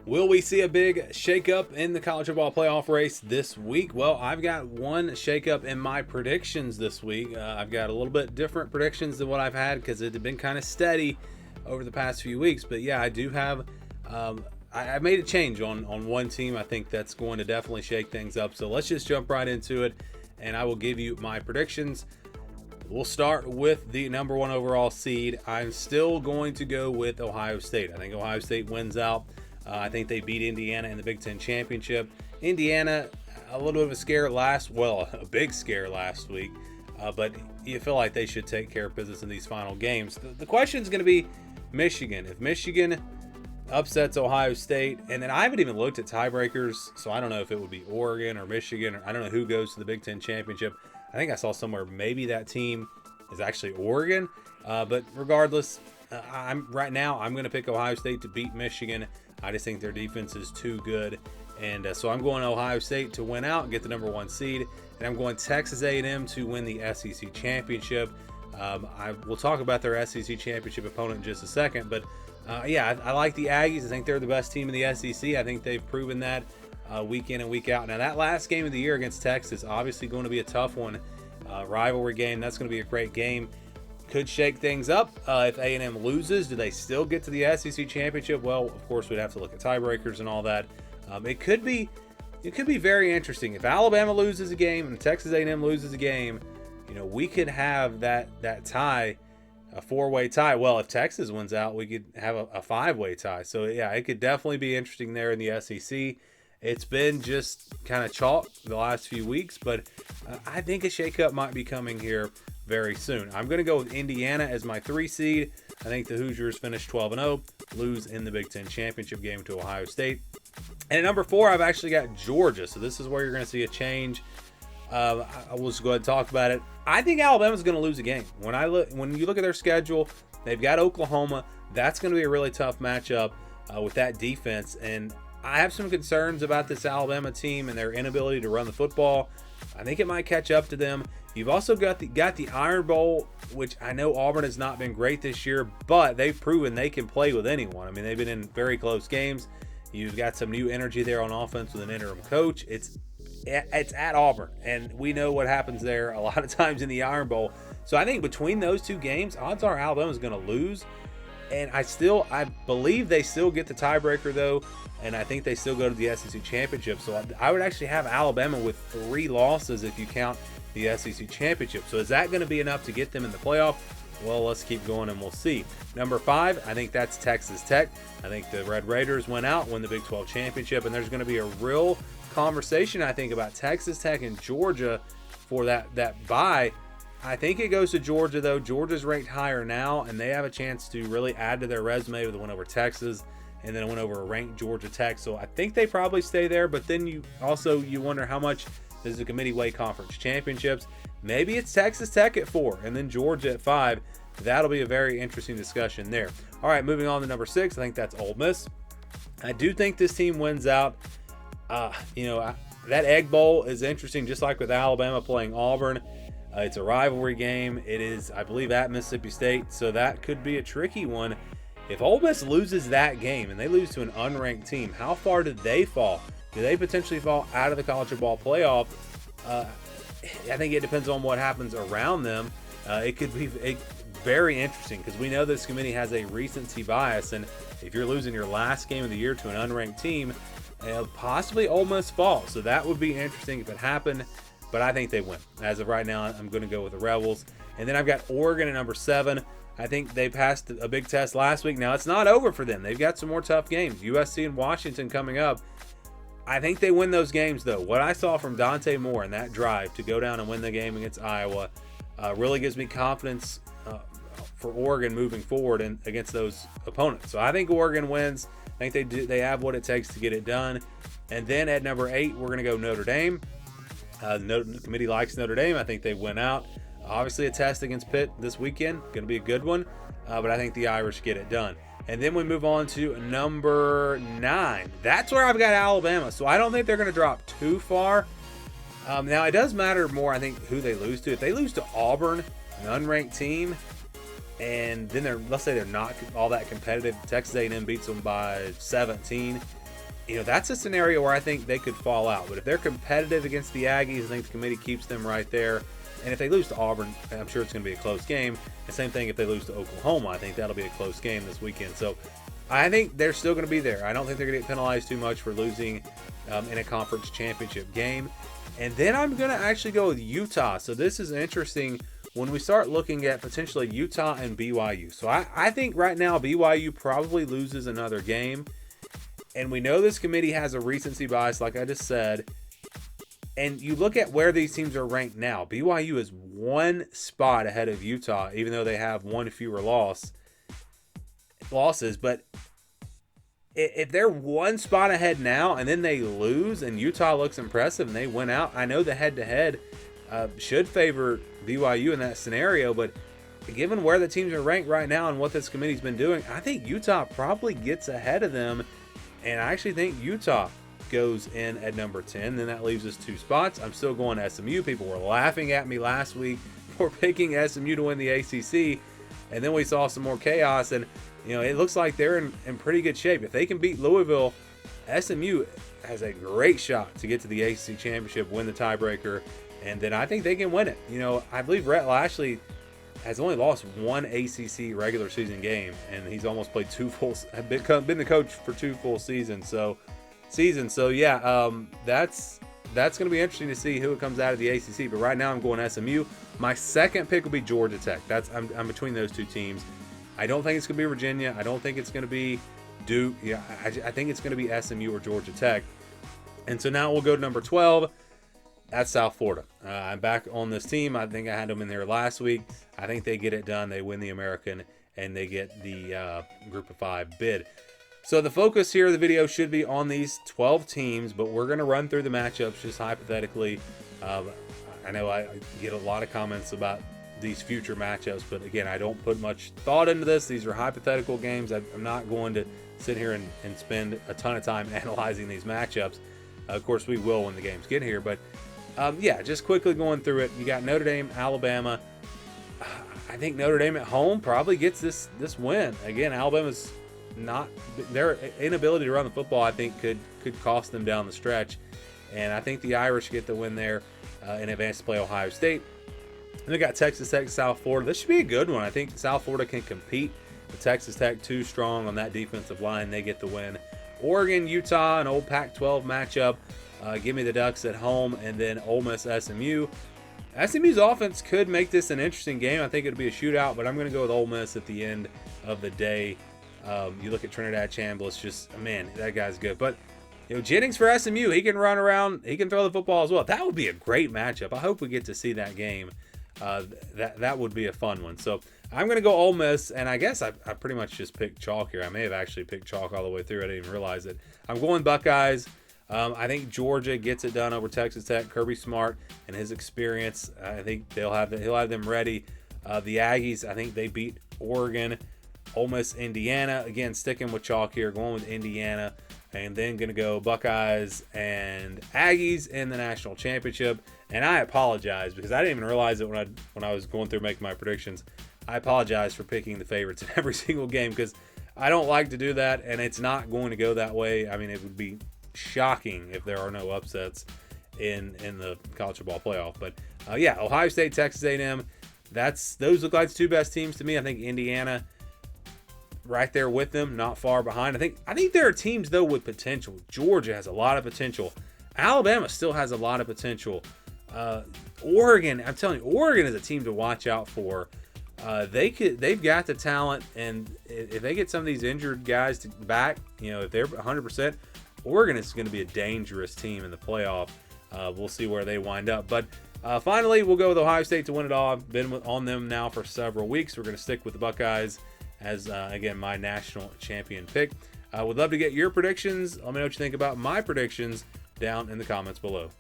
Will we see a big shakeup in the college football playoff race this week? Well, I've got one shakeup in my predictions this week. I've got a little bit different predictions than what I've had because it had been kind of steady over the past few weeks. But yeah, I do have, I made a change on one team. I think that's going to definitely shake things up. So let's just jump right into it, and I will give you my predictions. We'll start with the number one overall seed. I'm still going to go with Ohio State. I think Ohio State wins out. I think they beat Indiana in the Big Ten Championship. Indiana, a little bit of a big scare last week, but you feel like they should take care of business in these final games. The question is going to be Michigan. If Michigan upsets Ohio State, and then I haven't even looked at tiebreakers, so I don't know if it would be Oregon or Michigan, or I don't know who goes to the Big Ten Championship. I think I saw somewhere maybe that team is actually Oregon, but regardless, I'm going to pick Ohio State to beat Michigan. I just think their defense is too good, and so I'm going Ohio State to win out and get the number one seed, and I'm going Texas A&M to win the SEC championship. I will talk about their SEC championship opponent in just a second, but I like the Aggies. I think they're the best team in the SEC. I think they've proven that week in and week out. Now, that last game of the year against Texas, obviously going to be a tough one, rivalry game. That's going to be a great game. Could shake things up. If A&M loses, do they still get to the SEC championship? Well, of course, we'd have to look at tiebreakers and all that. It could be very interesting. If Alabama loses a game and Texas A&M loses a game, we could have that tie, a four-way tie. Well, if Texas wins out, we could have a five-way tie. So yeah, it could definitely be interesting there in the SEC. It's been just kind of chalk the last few weeks, but I think a shakeup might be coming here very soon. I'm going to go with Indiana as my 3 seed. I think the Hoosiers finish 12-0, lose in the Big Ten Championship game to Ohio State. And at number 4, I've actually got Georgia. So this is where you're going to see a change. I will just go ahead and talk about it. I think Alabama's going to lose a game. When you look at their schedule, they've got Oklahoma. That's going to be a really tough matchup with that defense. And I have some concerns about this Alabama team and their inability to run the football. I think it might catch up to them. You've also got the Iron Bowl, which I know Auburn has not been great this year, but they've proven they can play with anyone. I mean, they've been in very close games. You've got some new energy there on offense with an interim coach. It's at Auburn, and we know what happens there a lot of times in the Iron Bowl. So I think between those two games, odds are Alabama's going to lose. And I believe they still get the tiebreaker, though, and I think they still go to the SEC championship. So I would actually have Alabama with 3 losses if you count the SEC championship. So is that going to be enough to get them in the playoff? Well, let's keep going and we'll see. Number 5, I think that's Texas Tech. I think the Red Raiders win the Big 12 championship, and there's going to be a real conversation, I think, about Texas Tech and Georgia for that bye. I think it goes to Georgia, though. Georgia's ranked higher now, and they have a chance to really add to their resume with a win over Texas and then a win over a ranked Georgia Tech. So I think they probably stay there, but then you wonder how much does the committee weigh conference championships. Maybe it's Texas Tech at 4 and then Georgia at 5. That'll be a very interesting discussion there. All right, moving on to number 6. I think that's Ole Miss. I do think this team wins out. That Egg Bowl is interesting, just like with Alabama playing Auburn. It's a rivalry game. It is, I believe, at Mississippi State, so that could be a tricky one. If Ole Miss loses that game and they lose to an unranked team, how far do they fall? Do they potentially fall out of the college football playoff? I think it depends on what happens around them. It could be very interesting because we know this committee has a recency bias, and if you're losing your last game of the year to an unranked team, possibly Ole Miss falls. So that would be interesting if it happened, but I think they win. As of right now, I'm going to go with the Rebels. And then I've got Oregon at number 7. I think they passed a big test last week. Now, it's not over for them. They've got some more tough games. USC and Washington coming up. I think they win those games, though. What I saw from Dante Moore in that drive to go down and win the game against Iowa really gives me confidence for Oregon moving forward and against those opponents. So I think Oregon wins. I think they have what it takes to get it done. And then at number 8, we're going to go Notre Dame. The committee likes Notre Dame. I think they win out. Obviously, a test against Pitt this weekend. Going to be a good one. But I think the Irish get it done. And then we move on to number 9. That's where I've got Alabama. So I don't think they're going to drop too far. Now, it does matter more, I think, who they lose to. If they lose to Auburn, an unranked team, and then let's say they're not all that competitive, Texas A&M beats them by 17, that's a scenario where I think they could fall out. But if they're competitive against the Aggies, I think the committee keeps them right there. And if they lose to Auburn, I'm sure it's going to be a close game. The same thing if they lose to Oklahoma. I think that'll be a close game this weekend. So I think they're still going to be there. I don't think they're going to get penalized too much for losing in a conference championship game. And then I'm going to actually go with Utah. So this is interesting when we start looking at potentially Utah and BYU. So I think right now BYU probably loses another game. And we know this committee has a recency bias, like I just said. And you look at where these teams are ranked now. BYU is one spot ahead of Utah, even though they have one fewer losses. But if they're one spot ahead now and then they lose and Utah looks impressive and they win out, I know the head-to-head should favor BYU in that scenario. But given where the teams are ranked right now and what this committee's been doing, I think Utah probably gets ahead of them. And I actually think Utah goes in at number 10. Then that leaves us 2 spots. I'm still going SMU. People were laughing at me last week for picking SMU to win the ACC. And then we saw some more chaos. And, it looks like they're in pretty good shape. If they can beat Louisville, SMU has a great shot to get to the ACC championship, win the tiebreaker. And then I think they can win it. I believe Rhett Lashley has only lost one ACC regular season game. And he's almost played been the coach for 2 full seasons. So yeah, that's going to be interesting to see who comes out of the ACC. But right now I'm going SMU. My second pick will be Georgia Tech. I'm between those 2 teams. I don't think it's going to be Virginia. I don't think it's going to be Duke. Yeah, I think it's going to be SMU or Georgia Tech. And so now we'll go to number 12. That's South Florida. I'm back on this team. I think I had them in there last week. I think they get it done. They win the American and they get the Group of 5 bid. So the focus here of the video should be on these 12 teams, but we're going to run through the matchups just hypothetically. I know I get a lot of comments about these future matchups, but again, I don't put much thought into this. These are hypothetical games. I'm not going to sit here and spend a ton of time analyzing these matchups. Of course, we will when the games get here, but yeah, just quickly going through it. You got Notre Dame, Alabama. I think Notre Dame at home probably gets this win. Again, Alabama's not, their inability to run the football, I think, could cost them down the stretch. And I think the Irish get the win there and advance to play Ohio State. And they got Texas Tech, South Florida. This should be a good one. I think South Florida can compete. The Texas Tech too strong on that defensive line. They get the win. Oregon, Utah, an old Pac-12 matchup. Give me the Ducks at home, and then Ole Miss, SMU. SMU's offense could make this an interesting game. I think it'll be a shootout, but I'm going to go with Ole Miss at the end of the day. You look at Trinidad Chambliss, just, man, that guy's good. But Jennings for SMU, he can run around, he can throw the football as well. That would be a great matchup. I hope we get to see that game. That would be a fun one. So I'm going to go Ole Miss, and I guess I pretty much just picked chalk here. I may have actually picked chalk all the way through. I didn't even realize it. I'm going Buckeyes. I think Georgia gets it done over Texas Tech. Kirby Smart and his experience, I think he'll have them ready. The Aggies, I think they beat Oregon. Ole Miss, Indiana. Again, sticking with chalk here, going with Indiana. And then going to go Buckeyes and Aggies in the national championship. And I apologize because I didn't even realize it when I was going through making my predictions. I apologize for picking the favorites in every single game because I don't like to do that, and it's not going to go that way. I mean, it would be shocking if there are no upsets in the college football playoff. But yeah, Ohio State, Texas A&M. Those look like the 2 best teams to me. I think Indiana right there with them, not far behind. I think there are teams though with potential. Georgia has a lot of potential. Alabama still has a lot of potential. Oregon, I'm telling you, Oregon is a team to watch out for. They've got the talent, and if they get some of these injured guys back, if they're 100%, Oregon is going to be a dangerous team in the playoff. We'll see where they wind up. But finally, we'll go with Ohio State to win it all. I've been on them now for several weeks. We're going to stick with the Buckeyes as, again, my national champion pick. I would love to get your predictions. Let me know what you think about my predictions down in the comments below.